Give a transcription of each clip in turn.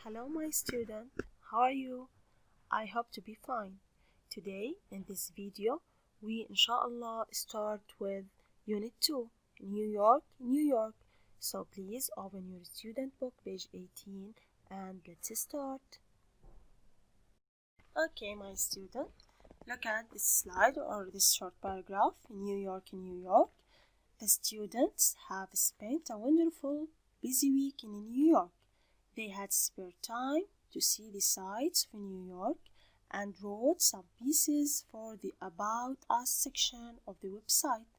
Hello, my student. How are you? I hope to be fine. Today, in this video, we inshallah start with Unit 2, New York, New York. So please open your student book, page 18, and let's start. Okay, my student, look at this slide or this short paragraph. New York, New York. The students have spent a wonderful, busy week in New York. They had spare time to see the sights of New York and wrote some pieces for the About Us section of the website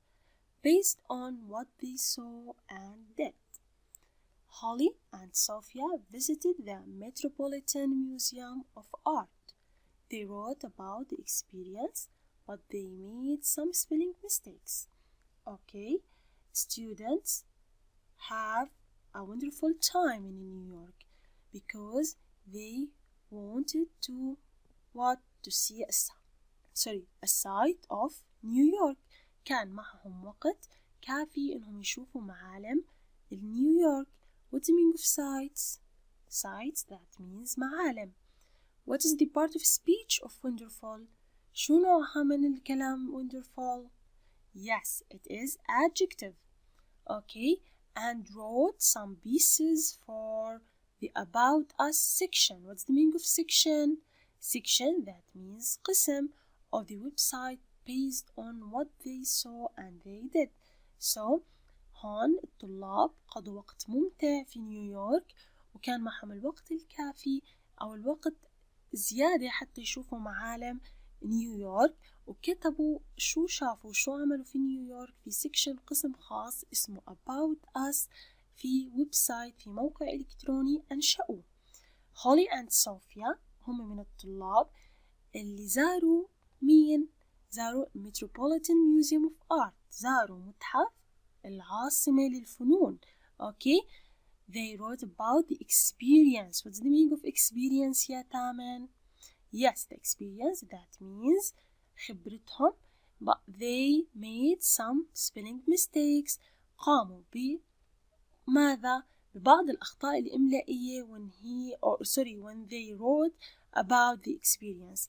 based on what they saw and did. Holly and Sophia visited the Metropolitan Museum of Art. They wrote about the experience, but they made some spelling mistakes. Okay, students have a wonderful time in New York because they wanted to see a sight of New York. كان معهم وقت كافي إنهم يشوفوا معالم نيويورك. What's the meaning of sights? Sights, that means معالم. What is the part of speech of wonderful? شو نوعها من الكلام wonderful? Yes, it is adjective. Okay, and wrote some pieces for the About Us section. What's the meaning of section? Section, that means قسم of the website based on what they saw and they did. So هون الطلاب قضوا وقت ممتع في نيويورك وكان معهم الوقت الكافي أو الوقت زيادة حتى يشوفوا معالم نيويورك، وكتبوا شو شافوا شو عملوا في نيويورك في سيكشن قسم خاص اسمه About Us في ويب سايت في موقع إلكتروني أنشأوه. هولي أند صوفيا هم من الطلاب اللي زاروا مين؟ زاروا Metropolitan Museum of Art، زاروا متحف العاصمة للفنون. Okay, they wrote about the experience. What's the meaning of experience يا تامن؟ Yes, the experience, that means خبرتهم, but they made some spelling mistakes. قاموا بماذا؟ ببعض الأخطاء الإملائية when they wrote about the experience.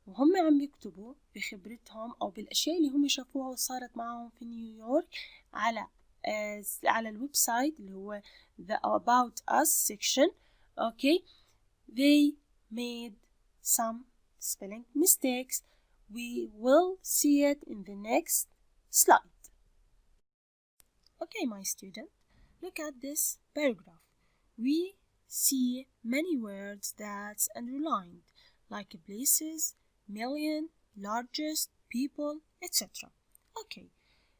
وهم عم يكتبوا بخبرتهم أو بالأشياء اللي هم شافوها وصارت معهم في نيويورك على الويب سايت اللي هو the About Us section. Okay, they made some spelling mistakes. We will see it in the next slide. Okay, my student, look at this paragraph. We see many words that's underlined, like places, million, largest, people, etc. Okay,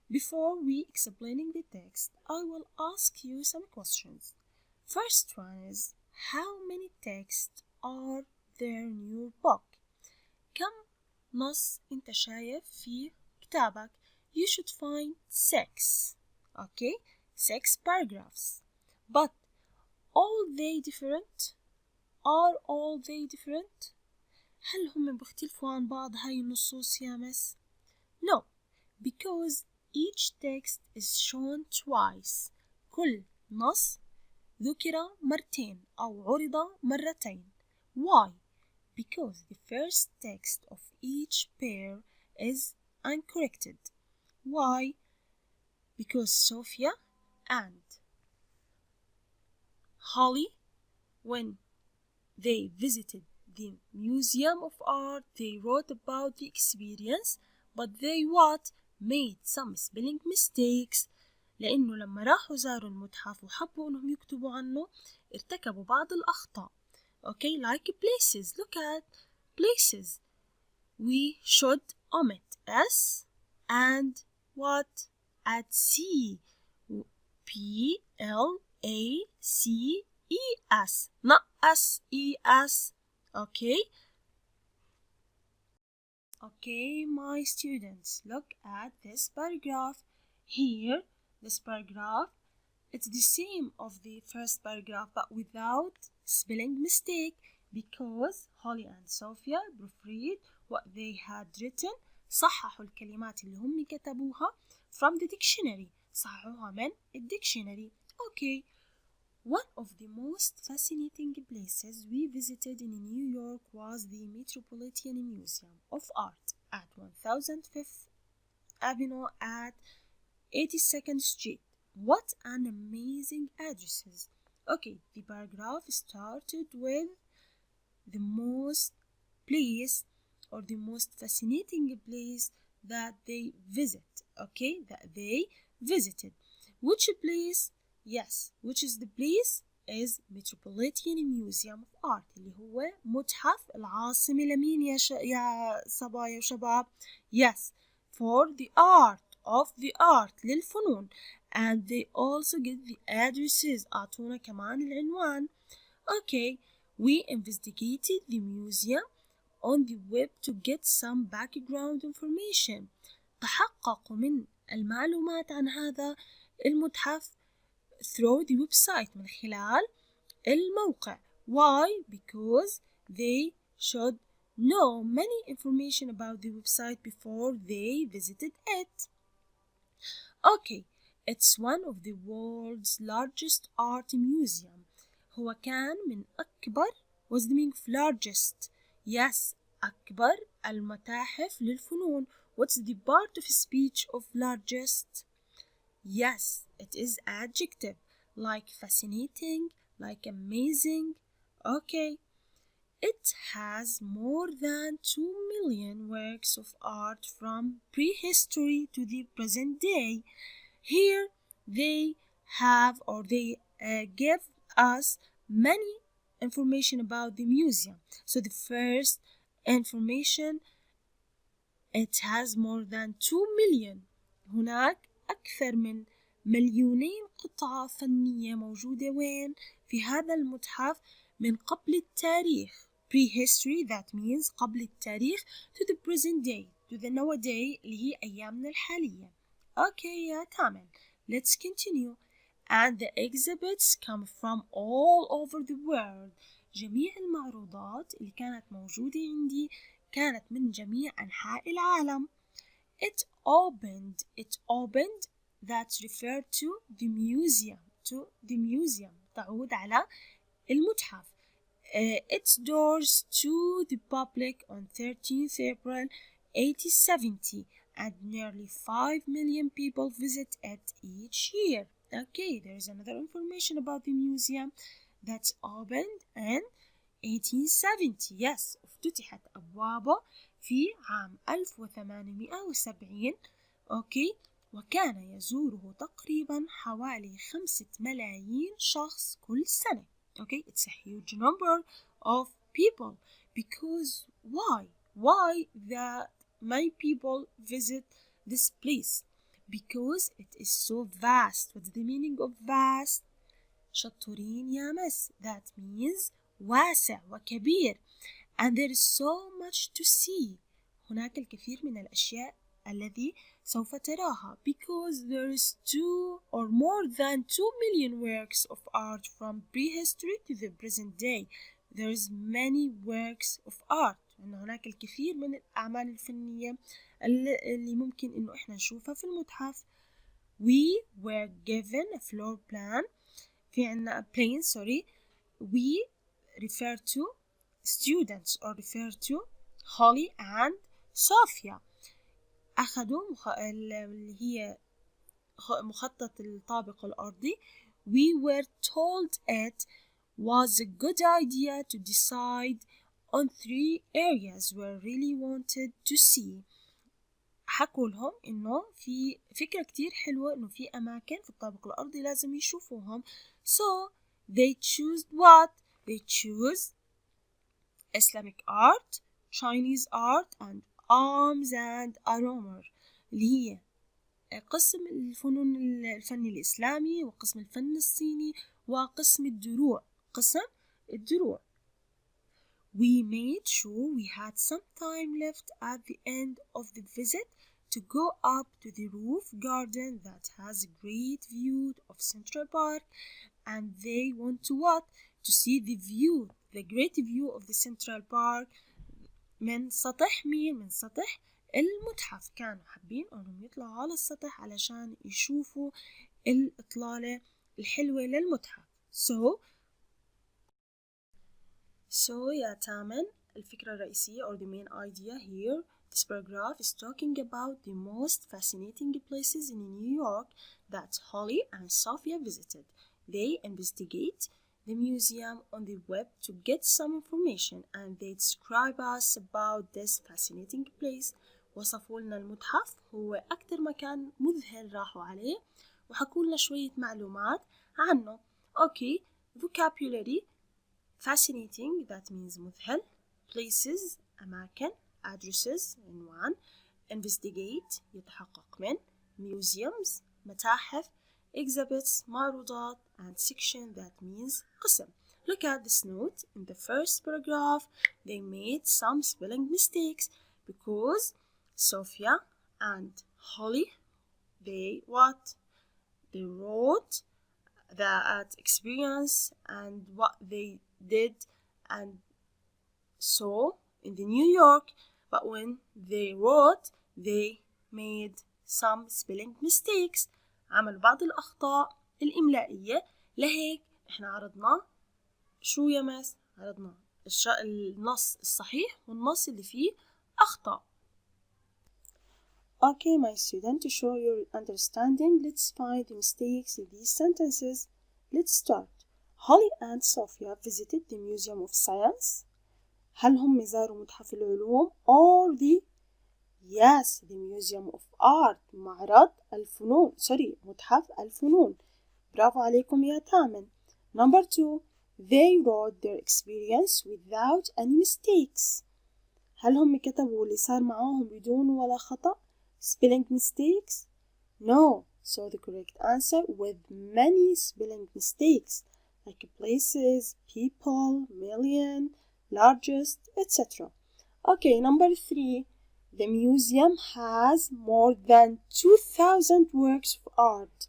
before we explaining the text, I will ask you some questions. First one is, how many texts are there in your book? كم نص انت شايف في كتابك؟ You should find 6. Okay, 6 paragraphs. But all they different? Are all they different? هل هم بيختلفوا عن بعض هاي النصوص يا مس؟ No, because each text is shown twice. كل نص ذكر مرتين أو عرض مرتين. Why? Because the first text of each pair is uncorrected. Why? Because Sophia and Holly, when they visited the Museum of Art, they wrote about the experience, but they made some spelling mistakes. لأنه لما راحوا زاروا المتحف وحبوا إنهم يكتبوا عنه ارتكبوا بعض الأخطاء. Okay, like places. Look at places. We should omit S and add C. P-L-A-C-E-S, not S-E-S. Okay? Okay, my students, look at this paragraph. Here, this paragraph, it's the same of the first paragraph but without spelling mistake because Holly and Sophia proofread what they had written. صححوا الكلمات اللي هم كتبوها from the dictionary. صححوها من الديكشنري. Okay, One of the most fascinating places we visited in New York was the Metropolitan Museum of Art at 1005th Avenue at 82nd Street. What an amazing addresses. Okay, the paragraph started with the most place or the most fascinating place that they visit. Okay, that they visited. Which place? Yes, which is the place is Metropolitan Museum of Art اللي هو متحف العاصمة لمين يا صبايا وشباب؟ Yes, for the art للفنون. And they also get the addresses. أعطونا كمان العنوان. Okay, we investigated the museum on the web to get some background information. تحققوا من المعلومات عن هذا المتحف through the website من خلال الموقع. Why? Because they should know many information about the website before they visited it. Okay, it's one of the world's largest art museum. هو كان من أكبر was the meaning of largest. Yes, أكبر المتاحف للفنون. What's the part of speech of largest? Yes, it is adjective, like fascinating, like amazing. Okay, it has more than 2 million works of art from prehistory to the present day. Here they have or they give us many information about the museum. So the first information, it has more than 2 million. هناك أكثر من 2,000,000 قطعة فنية موجودة وين؟ في هذا المتحف من قبل التاريخ. Prehistory, that means قبل التاريخ, to the present day, to the nowadays اللي هي أيامنا الحالية. Okay, يا تامل. Let's continue. And the exhibits come from all over the world. جميع المعروضات اللي كانت موجودة عندي كانت من جميع أنحاء العالم. It opened, that referred to the museum, تعود على المتحف. Its doors to the public on 13th April 1870, and nearly 5 million people visit it each year. Okay, there is another information about the museum that's opened in 1870. Yes, افتتحت أبوابه في عام 1870. Okay, وكان يزوره تقريبا حوالي 5 ملايين شخص كل سنة. Okay, it's a huge number of people. Because why that many people visit this place? Because it is so vast. What's the meaning of vast? شطورين يا مس. That means واسع وكبير. And there is so much to see. هناك الكثير من الأشياء الذي سوف تراها. Because there is 2 or more than 2 million works of art from prehistory to the present day. There is many works of art. إن هناك الكثير من الأعمال الفنية اللي ممكن إنه إحنا نشوفها في المتحف. We were given a floor plan. في عنا plane, sorry. We refer to students or refer to Holly and Sophia. أخذوا اللي هي مخطط الطابق الأرضي. We were told it was a good idea to decide on 3 areas we really wanted to see. حكوا لهم إنه في فكرة كتير حلوة إنه في أماكن في الطابق الأرضي لازم يشوفوهم. So they choose what? They choose Islamic art, Chinese art, and arms and armor اللي هي قسم الفن الإسلامي وقسم الفن الصيني وقسم الدروع. We made sure we had some time left at the end of the visit to go up to the roof garden that has a great view of Central Park, and they want to what? To see the great view of the Central Park من سطح مين؟ من سطح المتحف. كانوا حابين أنهم يطلعوا على السطح علشان يشوفوا الإطلالة الحلوة للمتحف. So يا تامن الفكرة الرئيسية or the main idea here, this paragraph is talking about the most fascinating places in New York that Holly and Sophia visited. They investigate the museum on the web to get some information and they describe us about this fascinating place. وصفوا لنا المتحف هو أكتر مكان مذهل راحوا عليه وحكوا لنا شوية معلومات عنه. Okay, vocabulary. Fascinating, that means مذهل. Places, أماكن. Addresses, عنوان. Investigate, يتحقق من. Museums, متاحف. Exhibits, معروضات. And section, that means قسم. Look at this note. In the first paragraph, they made some spelling mistakes because Sophia and Holly, they wrote that experience and what they did and saw in the New York, but when they wrote they made some spelling mistakes. عملوا بعض الأخطاء الإملائية. لهيك إحنا عرضنا شو يا ماس؟ عرضنا النص الصحيح والنص اللي فيه أخطاء. Okay, my student, to show your understanding, let's find the mistakes in these sentences. Let's start. Holly and Sophia visited the Museum of Science. هل هم زاروا متحف العلوم or the Museum of Art, معرض الفنون. متحف الفنون. برافو عليكم يا تامن. Number 2, they wrote their experience without any mistakes. هل هم كتبوا اللي صار معاهم بدون ولا خطأ؟ Spelling mistakes? No. So the correct answer with many spelling mistakes like places, people, million, largest, etc. Okay, number 3. The museum has more than 2,000 works of art.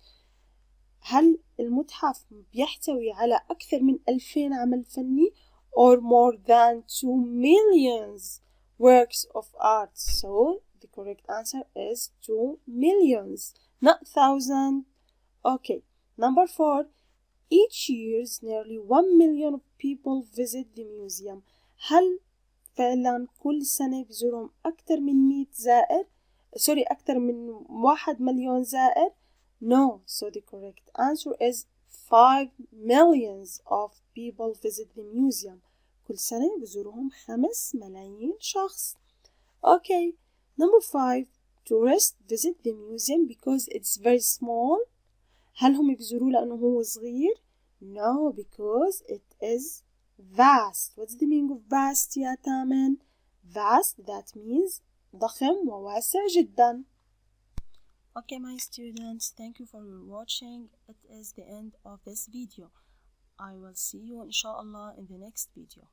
هل المتحف بيحتوي على أكثر من 2000 عمل فني or more than 2 millions works of art? So the correct answer is 2 millions, not 1,000. Okay, number 4. Each year nearly 1 million of people visit the museum. هل فعلا كل سنة بيزورهم أكثر من 100 زائر؟ أكثر من 1 مليون زائر؟ No, so the correct answer is 5 millions of people visit the museum. كل سنة بيزورهم 5 ملايين شخص. Okay, number 5. Tourists visit the museum because it's very small. هل هم بيزوروه لأنه هو صغير؟ No, because it is vast. What's the meaning of vast يا تامن؟ Vast, that means ضخم وواسع جدا. Okay, my students, thank you for your watching. It is the end of this video. I will see you inshallah in the next video.